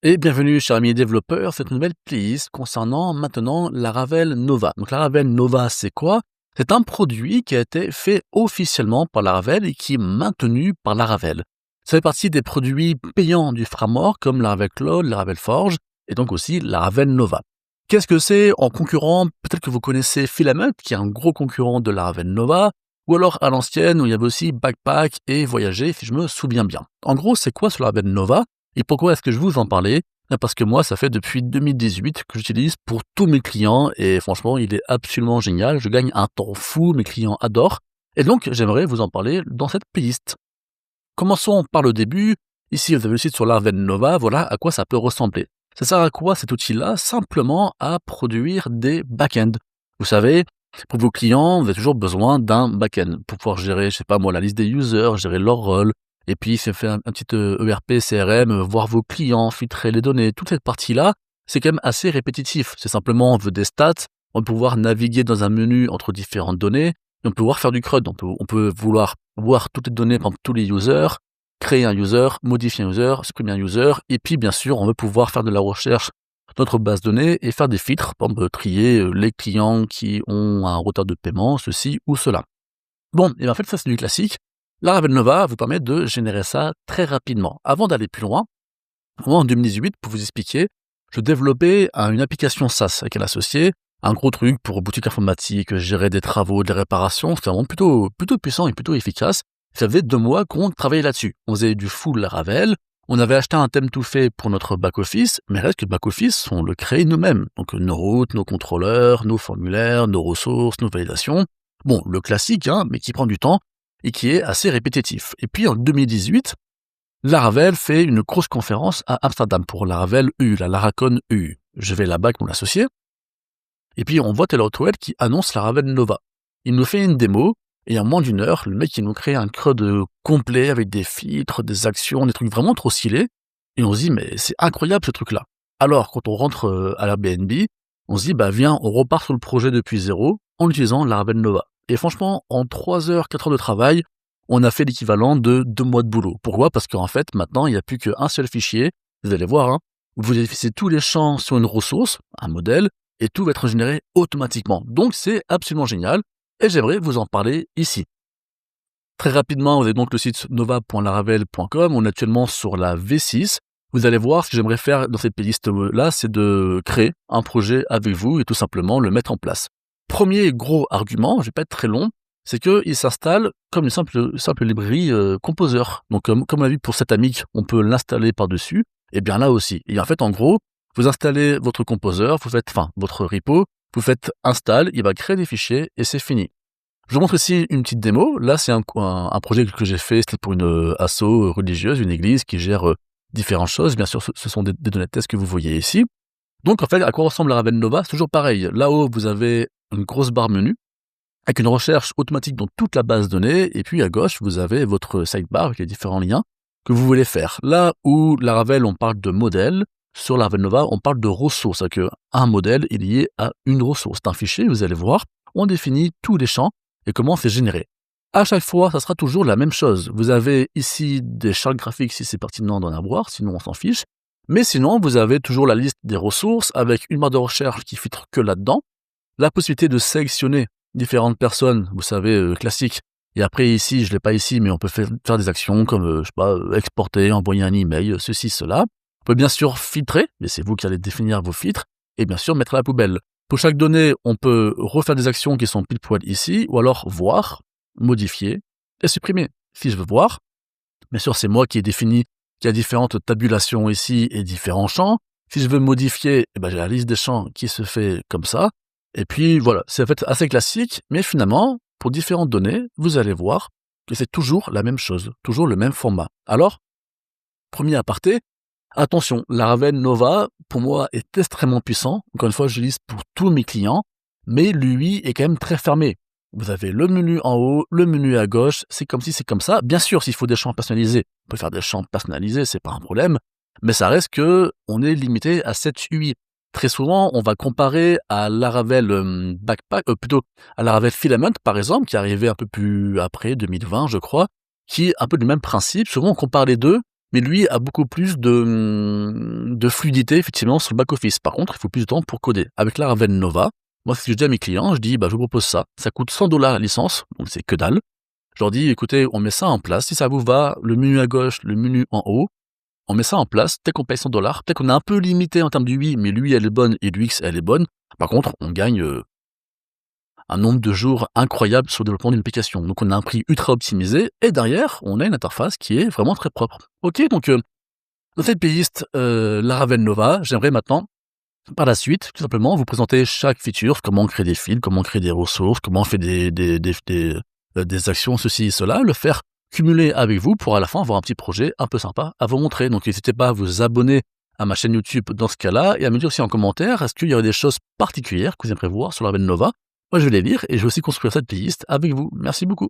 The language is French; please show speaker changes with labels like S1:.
S1: Et bienvenue, chers amis développeurs, cette nouvelle playlist concernant maintenant Laravel Nova. Donc Laravel Nova, c'est quoi? C'est un produit qui a été fait officiellement par Laravel et qui est maintenu par Laravel. Ça fait partie des produits payants du framework comme Laravel Cloud, Laravel Forge et donc aussi Laravel Nova. Qu'est-ce que c'est en concurrent? Peut-être que vous connaissez Filament, qui est un gros concurrent de Laravel Nova, ou alors à l'ancienne où il y avait aussi Backpack et Voyager, si je me souviens bien. En gros, c'est quoi ce Laravel Nova? Et pourquoi est-ce que je vous en parlais? Parce que moi, ça fait depuis 2018 que j'utilise pour tous mes clients et franchement, il est absolument génial. Je gagne un temps fou, mes clients adorent. Et donc, j'aimerais vous en parler dans cette playlist. Commençons par le début. Ici, vous avez le site sur Laravel Nova. Voilà à quoi ça peut ressembler. Ça sert à quoi cet outil-là? Simplement à produire des backends. Vous savez, pour vos clients, vous avez toujours besoin d'un backend pour pouvoir gérer, je sais pas moi, la liste des users, gérer leur rôle, et puis c'est faire un petit ERP, CRM, voir vos clients, filtrer les données. Toute cette partie-là, c'est quand même assez répétitif. C'est simplement, on veut des stats, on peut pouvoir naviguer dans un menu entre différentes données, et on peut pouvoir faire du CRUD. On peut vouloir voir toutes les données, par exemple tous les users, créer un user, modifier un user, supprimer un user, et puis bien sûr, on veut pouvoir faire de la recherche dans notre base de données et faire des filtres, par exemple trier les clients qui ont un retard de paiement, ceci ou cela. Bon, et bien en fait, ça c'est du classique. Laravel Nova vous permet de générer ça très rapidement. Avant d'aller plus loin, moi en 2018, pour vous expliquer, je développais une application SaaS avec un associé, un gros truc pour boutique informatique, gérer des travaux, des réparations, c'était vraiment plutôt puissant et plutôt efficace. Ça faisait 2 mois qu'on travaillait là-dessus. On faisait du full Laravel, on avait acheté un thème tout fait pour notre back-office, mais reste que le back-office, on le crée nous-mêmes. Donc nos routes, nos contrôleurs, nos formulaires, nos ressources, nos validations. Bon, le classique, mais qui prend du temps et qui est assez répétitif. Et puis en 2018, Laravel fait une grosse conférence à Amsterdam pour Laravel EU, la Laracon EU. Je vais là-bas avec mon associé, et puis on voit Taylor Twell qui annonce Laravel Nova. Il nous fait une démo, et en moins d'une heure, le mec il nous crée un CRUD complet avec des filtres, des actions, des trucs vraiment trop stylés, et on se dit mais c'est incroyable ce truc-là. Alors quand on rentre à l'Airbnb, on se dit bah viens, on repart sur le projet depuis zéro en utilisant Laravel Nova. Et franchement, en 3 heures, 4 heures de travail, on a fait l'équivalent de 2 mois de boulot. Pourquoi? Parce qu'en fait, maintenant, il n'y a plus qu'un seul fichier, vous allez voir, où vous définissez tous les champs sur une ressource, un modèle, et tout va être généré automatiquement. Donc c'est absolument génial, et j'aimerais vous en parler ici. Très rapidement, vous avez donc le site nova.laravel.com, on est actuellement sur la V6. Vous allez voir, ce que j'aimerais faire dans cette playlist-là, c'est de créer un projet avec vous et tout simplement le mettre en place. Premier gros argument, je vais pas être très long, c'est qu'il s'installe comme une simple librairie Composer. Donc comme on a vu pour Satamic, on peut l'installer par-dessus, et bien là aussi. Et en fait, en gros, vous installez votre Composer, votre repo, vous faites install, il va créer des fichiers et c'est fini. Je vous montre ici une petite démo. Là, c'est un projet que j'ai fait, c'était pour une asso religieuse, une église qui gère différentes choses. Bien sûr, ce sont des données de test que vous voyez ici. Donc, en fait, à quoi ressemble Laravel Nova? C'est toujours pareil. Là-haut, vous avez une grosse barre menu avec une recherche automatique dans toute la base de données. Et puis, à gauche, vous avez votre sidebar avec les différents liens que vous voulez faire. Là où Laravel, on parle de modèle, sur Laravel Nova, on parle de ressources. C'est-à-dire qu'un modèle est lié à une ressource. C'est un fichier, vous allez voir, on définit tous les champs et comment c'est généré. À chaque fois, ça sera toujours la même chose. Vous avez ici des charts graphiques si c'est pertinent d'en avoir, sinon on s'en fiche. Mais sinon, vous avez toujours la liste des ressources avec une barre de recherche qui filtre que là-dedans, la possibilité de sélectionner différentes personnes, vous savez, classique. Et après ici, je l'ai pas ici, mais on peut faire des actions comme, exporter, envoyer un email, ceci, cela. On peut bien sûr filtrer, mais c'est vous qui allez définir vos filtres, et bien sûr mettre à la poubelle. Pour chaque donnée, on peut refaire des actions qui sont pile poil ici, ou alors voir, modifier et supprimer. Si je veux voir, bien sûr, c'est moi qui ai défini qu'il y a différentes tabulations ici et différents champs. Si je veux modifier, j'ai la liste des champs qui se fait comme ça. Et puis voilà, c'est en fait assez classique, mais finalement, pour différentes données, vous allez voir que c'est toujours la même chose, toujours le même format. Alors, premier aparté, attention, Laravel Nova, pour moi, est extrêmement puissant. Encore une fois, je l'utilise pour tous mes clients, mais lui est quand même très fermé. Vous avez le menu en haut, le menu à gauche, c'est comme si c'est comme ça. Bien sûr, s'il faut des champs personnalisés, on peut faire des champs personnalisés, c'est pas un problème, mais ça reste que on est limité à cette UI. Très souvent, on va comparer à Laravel Backpack, plutôt à Laravel Filament, par exemple, qui est arrivé un peu plus après, 2020, je crois, qui est un peu du même principe. Souvent, on compare les deux, mais lui a beaucoup plus de fluidité effectivement sur le back-office. Par contre, il faut plus de temps pour coder. Avec Laravel Nova, moi, ce que je dis à mes clients, je dis: «Bah, je vous propose ça. Ça coûte 100 $ la licence, donc c'est que dalle». Je leur dis: «Écoutez, on met ça en place. Si ça vous va, le menu à gauche, le menu en haut, on met ça en place. Dès qu'on paye 100 $, peut-être qu'on est un peu limité en termes d'UI, mais l'UI, elle est bonne et l'UX, elle est bonne. Par contre, on gagne, un nombre de jours incroyable sur le développement d'une application. Donc on a un prix ultra optimisé et derrière, on a une interface qui est vraiment très propre». OK, donc dans cette playlist, Laravel Nova, j'aimerais maintenant, par la suite, tout simplement, vous présenter chaque feature, comment on crée des fils, comment on crée des ressources, comment on fait des actions, ceci et cela, le faire cumuler avec vous pour à la fin avoir un petit projet un peu sympa à vous montrer. Donc n'hésitez pas à vous abonner à ma chaîne YouTube dans ce cas-là et à me dire aussi en commentaire, est-ce qu'il y aurait des choses particulières que vous aimeriez voir sur Laravel Nova? Moi, je vais les lire et je vais aussi construire cette playlist avec vous. Merci beaucoup.